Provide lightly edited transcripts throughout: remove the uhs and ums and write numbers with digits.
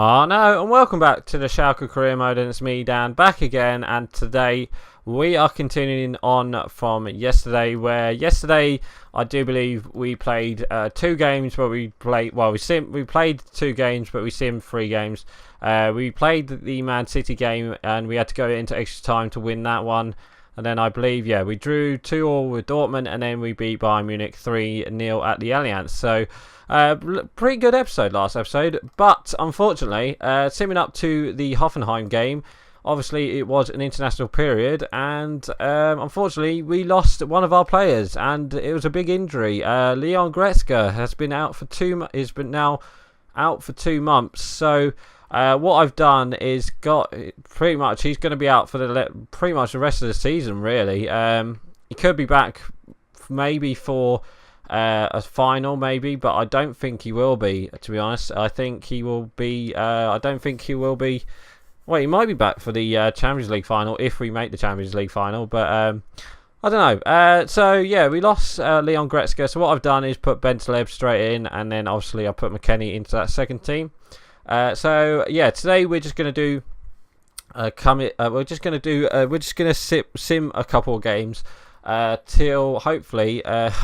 Oh no, and welcome back to the Schalke Career Mode, and it's me, Dan, back again, and today we are continuing on from yesterday, where yesterday I do believe we played 2 games, but we played 2 games, but we simmed 3 games. We played the Man City game, and we had to go into extra time to win that one. And then I believe, we drew 2-2 with Dortmund, and then we beat Bayern Munich 3-0 at the Allianz. So, pretty good episode last episode. But, unfortunately, simming up to the Hoffenheim game, obviously it was an international period. And, unfortunately, we lost one of our players. And it was a big injury. Leon Goretzka has been out for 2 months. So, what I've done is got pretty much he's going to be out for pretty much the rest of the season, really. He could be back maybe for a final, maybe, but I don't think he will be, to be honest. I think he will be. I don't think he will be. Well, he might be back for the Champions League final if we make the Champions League final, but I don't know. So yeah, we lost Leon Goretzka. So what I've done is put Bentaleb straight in, and then obviously I put McKennie into that second team. So yeah, today we're just gonna do we're just gonna sim a couple of games till hopefully if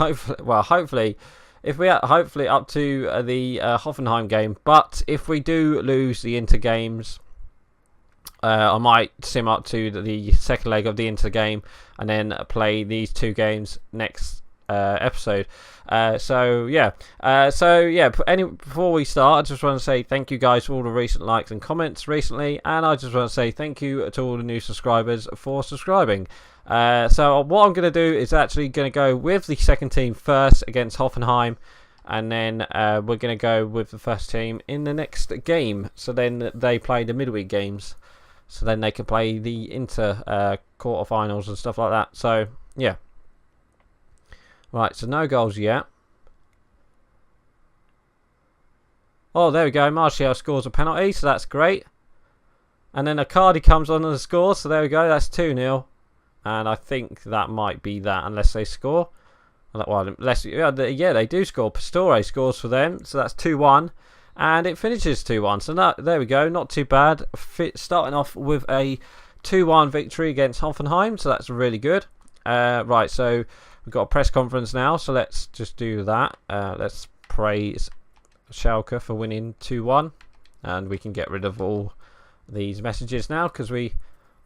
we are hopefully up to the Hoffenheim game. But if we do lose the Inter games, I might sim up to the second leg of the Inter game and then play these 2 games next episode. Before we start, I just want to say thank you guys for all the recent likes and comments recently, and I just want to say thank you to all the new subscribers for subscribing. So what I'm going to do is actually going to go with the second team first against Hoffenheim, and then we're going to go with the first team in the next game. So then they play the midweek games, so then they can play the Inter quarterfinals and stuff like that. So yeah. Right, so no goals yet. Oh, there we go. Martial scores a penalty, so that's great. And then Icardi comes on and scores, so there we go. That's 2-0. And I think that might be that, unless they score. Well, they do score. Pastore scores for them, so that's 2-1. And it finishes 2-1. So there we go. Not too bad. Starting off with a 2-1 victory against Hoffenheim, so that's really good. Right, so we've got a press conference now, so let's just do that. Let's praise Schalke for winning 2-1, and we can get rid of all these messages now because we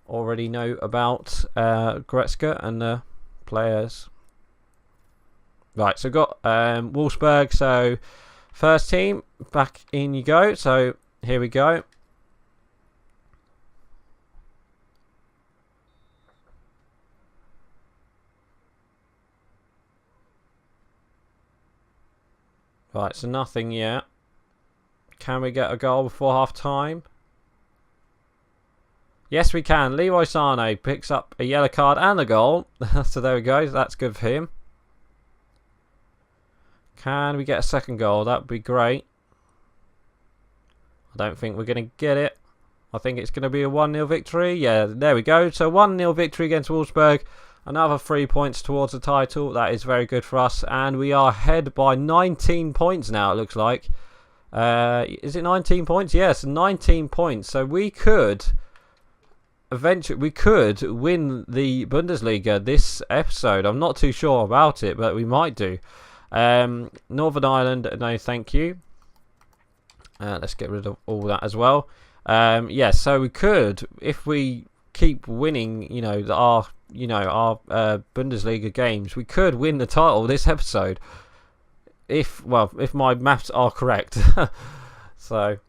already know about Goretzka and the players. Right, so we've got Wolfsburg. So first team, back in you go. So here we go. Right, so nothing yet. Can we get a goal before half time? Yes, we can. Leroy Sané picks up a yellow card and a goal. So there we go. That's good for him. Can we get a second goal? That would be great. I don't think we're going to get it. I think it's going to be a 1-0 victory. Yeah, there we go. So 1-0 victory against Wolfsburg. Another 3 points towards the title. That is very good for us. And we are ahead by 19 points now, it looks like. Is it 19 points? Yes, 19 points. So we could eventually win the Bundesliga this episode. I'm not too sure about it, but we might do. Northern Ireland, no thank you. Let's get rid of all that as well. So we could, if we keep winning, our Bundesliga games, we could win the title this episode if my maths are correct. So,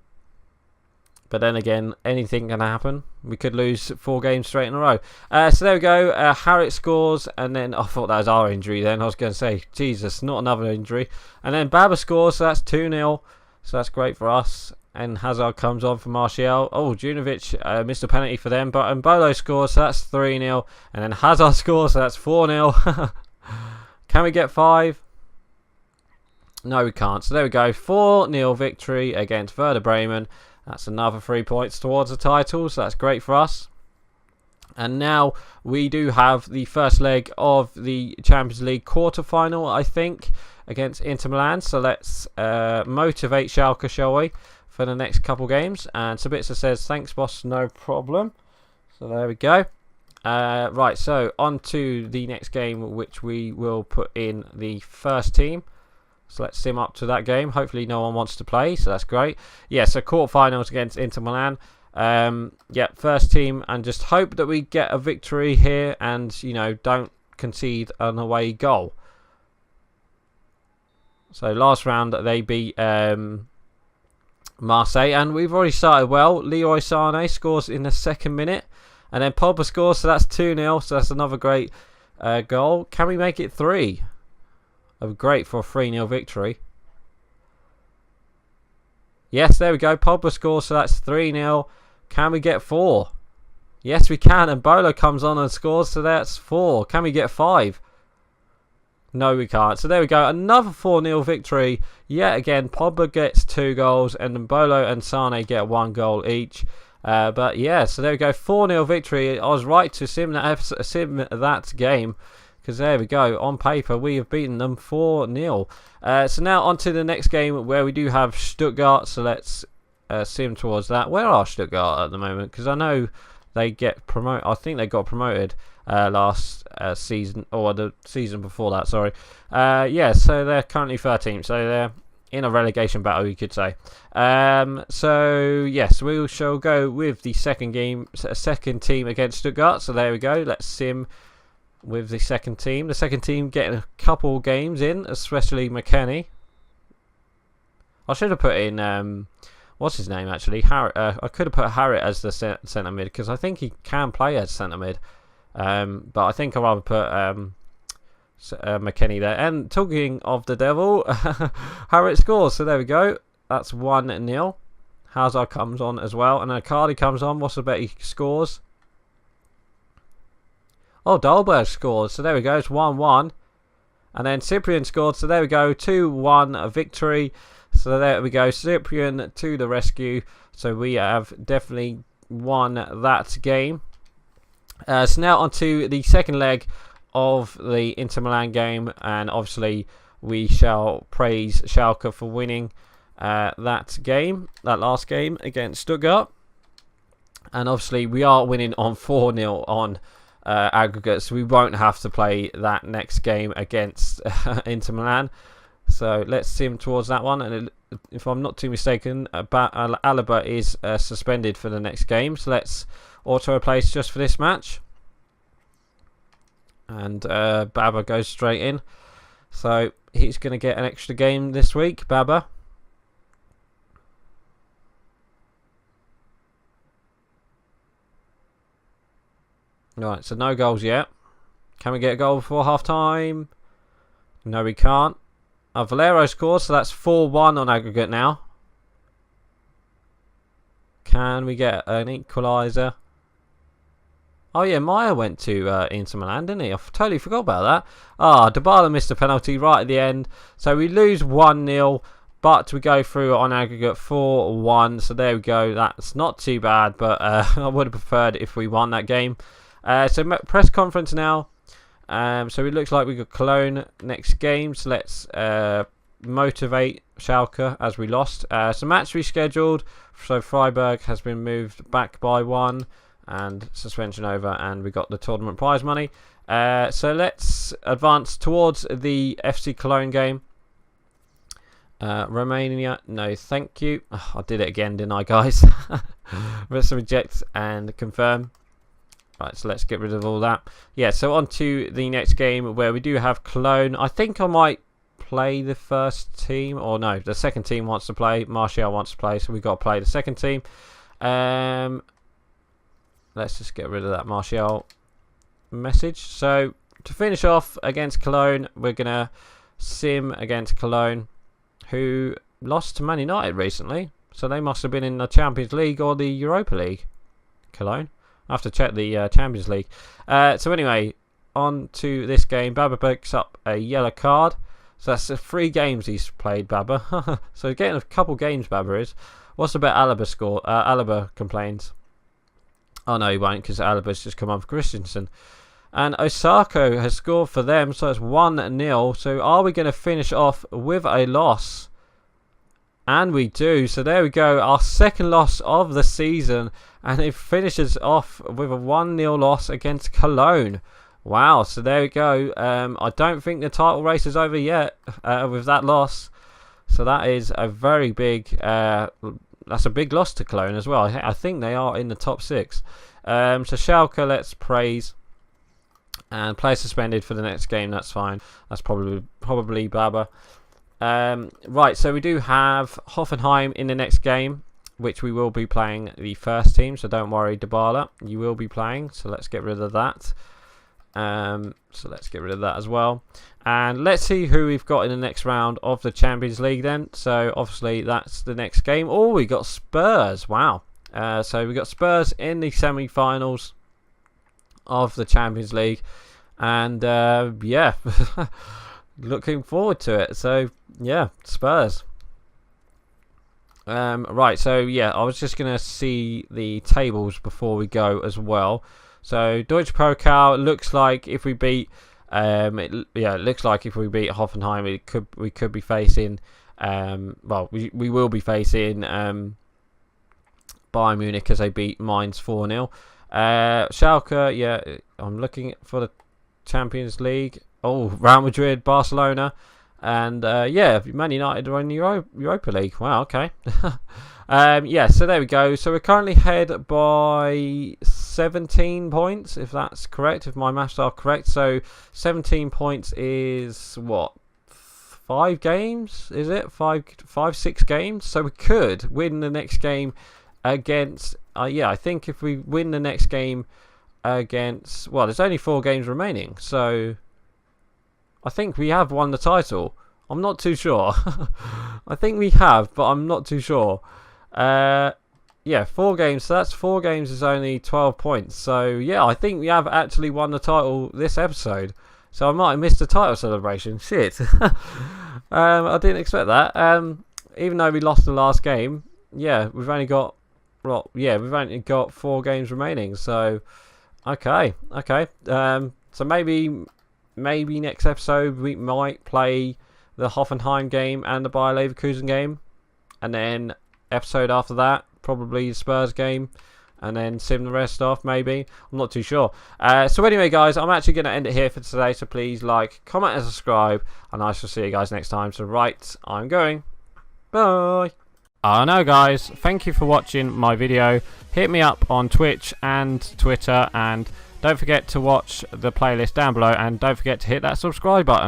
but then again, anything can happen. We could lose 4 games straight in a row. So there we go. Harrit scores, and then I thought that was our injury. Then I was going to say, Jesus, not another injury. And then Baba scores, so that's 2-0. So that's great for us. And Hazard comes on for Martial. Oh, Junovic missed a penalty for them. But Mbolo scores, so that's 3-0. And then Hazard scores, so that's 4-0. Can we get 5? No, we can't. So there we go. 4-0 victory against Werder Bremen. That's another 3 points towards the title. So that's great for us. And now we do have the first leg of the Champions League quarter-final, I think, against Inter Milan. So let's motivate Schalke, shall we, for the next couple games. And Sabitzer says, thanks boss, no problem. So there we go. Right, so on to the next game, which we will put in the first team. So let's sim up to that game. Hopefully no one wants to play, so that's great. Yeah, so quarterfinals against Inter Milan. Yeah, first team, and just hope that we get a victory here and, you know, don't concede an away goal. So last round they beat Marseille, and we've already started well. Leroy Sané scores in the 2nd minute, and then Pogba scores, so that's 2-0, so that's another great goal. Can we make it 3? Great for a 3-0 victory. Yes, there we go. Pogba scores, so that's 3-0. Can we get 4? Yes, we can. And Bolo comes on and scores, so that's 4. Can we get 5? No, we can't. So there we go. Another 4-0 victory. Yet again, Pogba gets 2 goals, and then Bolo and Sane get 1 goal each. But yeah, so there we go. 4-0 victory. I was right to sim that game. Because there we go, on paper we have beaten them 4-0. So now on to the next game where we do have Stuttgart. So let's sim towards that. Where are Stuttgart at the moment? Because I know they get promoted. I think they got promoted last season, or the season before that, sorry. Yeah, so they're currently 13th. So they're in a relegation battle, you could say. So yes, we shall go with the second team against Stuttgart. So there we go. Let's sim with the second team. The second team getting a couple games in, especially McKennie. I should have put in what's his name actually? Harrit. I could have put Harrit as the centre mid because I think he can play as centre mid. But I think I'd rather put McKennie there. And talking of the devil, Harrit scores. So there we go. That's 1-0. Hazard comes on as well, and then Icardi comes on. What's the bet he scores? Oh, Dahlberg scored. So there we go. It's 1-1. And then Cyprian scored. So there we go. 2-1 victory. So there we go. Cyprian to the rescue. So we have definitely won that game. So now on to the second leg of the Inter Milan game. And obviously we shall praise Schalke for winning that last game against Stuttgart. And obviously we are winning on 4-0 on aggregate, so we won't have to play that next game against Inter Milan. So let's sim towards that one, and if I'm not too mistaken, Alaba is suspended for the next game, so let's auto replace just for this match, and Baba goes straight in, so he's going to get an extra game this week. Baba. Right, so no goals yet. Can we get a goal before half time? No, we can't. Valero scores, so that's 4-1 on aggregate now. Can we get an equaliser? Oh yeah, Maya went to Inter Milan, didn't he? I totally forgot about that. Dybala missed a penalty right at the end. So we lose 1-0, but we go through on aggregate 4-1. So there we go. That's not too bad, but I would have preferred if we won that game. So press conference now. So it looks like we got Cologne next game. So let's motivate Schalke as we lost. So match rescheduled. So Freiburg has been moved back by 1, and suspension over, and we got the tournament prize money. So let's advance towards the FC Cologne game. Romania, no thank you. Oh, I did it again, didn't I, guys? Let's reject and confirm. Right, so let's get rid of all that. Yeah, so on to the next game where we do have Cologne. I think I might play the first team, or no, the second team wants to play. Martial wants to play, so we've got to play the second team. Let's just get rid of that Martial message. So to finish off against Cologne, we're going to sim against Cologne, who lost to Man United recently. So they must have been in the Champions League or the Europa League. Cologne. I have to check the Champions League. So anyway, on to this game. Baba picks up a yellow card. So that's 3 games he's played, Baba. So getting a couple games, Baba is. What's about Alaba score? Alaba complains. Oh no, he won't, because Alaba's just come on for Christensen. And Osako has scored for them, so it's 1-0. So are we going to finish off with a loss And we do. So there we go. Our second loss of the season. And it finishes off with a 1-0 loss against Cologne. Wow. So there we go. I don't think the title race is over yet with that loss. So that is a very big... that's a big loss to Cologne as well. I think they are in the top 6. So Schalke, let's praise. And player suspended for the next game. That's fine. That's probably Baba. Right, so we do have Hoffenheim in the next game, which we will be playing the first team. So don't worry, Dybala, you will be playing. So let's get rid of that. So let's get rid of that as well. And let's see who we've got in the next round of the Champions League then. So obviously that's the next game. Oh, we got Spurs. Wow. So we got Spurs in the semi-finals of the Champions League. And yeah, looking forward to it. So yeah, Spurs. Right, so yeah, I was just going to see the tables before we go as well. So Deutsche Pokal looks like if we beat it looks like if we beat Hoffenheim, we could be facing well, we will be facing Bayern Munich as they beat Mainz 4-0. Schalke, yeah, I'm looking for the Champions League. Oh, Real Madrid, Barcelona, and yeah, Man United are in the Europa League. Wow, okay. Yeah, so there we go. So we're currently ahead by 17 points, if that's correct, if my maths are correct. So 17 points is what? 5 games? Is it? 6 games? So we could win the next game against... yeah, I think if we win the next game against... Well, there's only 4 games remaining. So I think we have won the title. I'm not too sure. I think we have, but I'm not too sure. Yeah, 4 games. So that's 4 games is only 12 points. So yeah, I think we have actually won the title this episode. So I might have missed the title celebration. Shit. I didn't expect that. Even though we lost the last game, yeah, we've only got... Well, yeah, we've only got 4 games remaining. So, okay. So maybe next episode we might play the Hoffenheim game and the Bayer Leverkusen game, and then episode after that probably the Spurs game, and then sim the rest off. Maybe, I'm not too sure. So anyway, guys, I'm actually going to end it here for today. So please like, comment, and subscribe, and I shall see you guys next time. So right, I'm going. Bye. I know, guys, thank you for watching my video. Hit me up on Twitch and Twitter, and don't forget to watch the playlist down below, and don't forget to hit that subscribe button.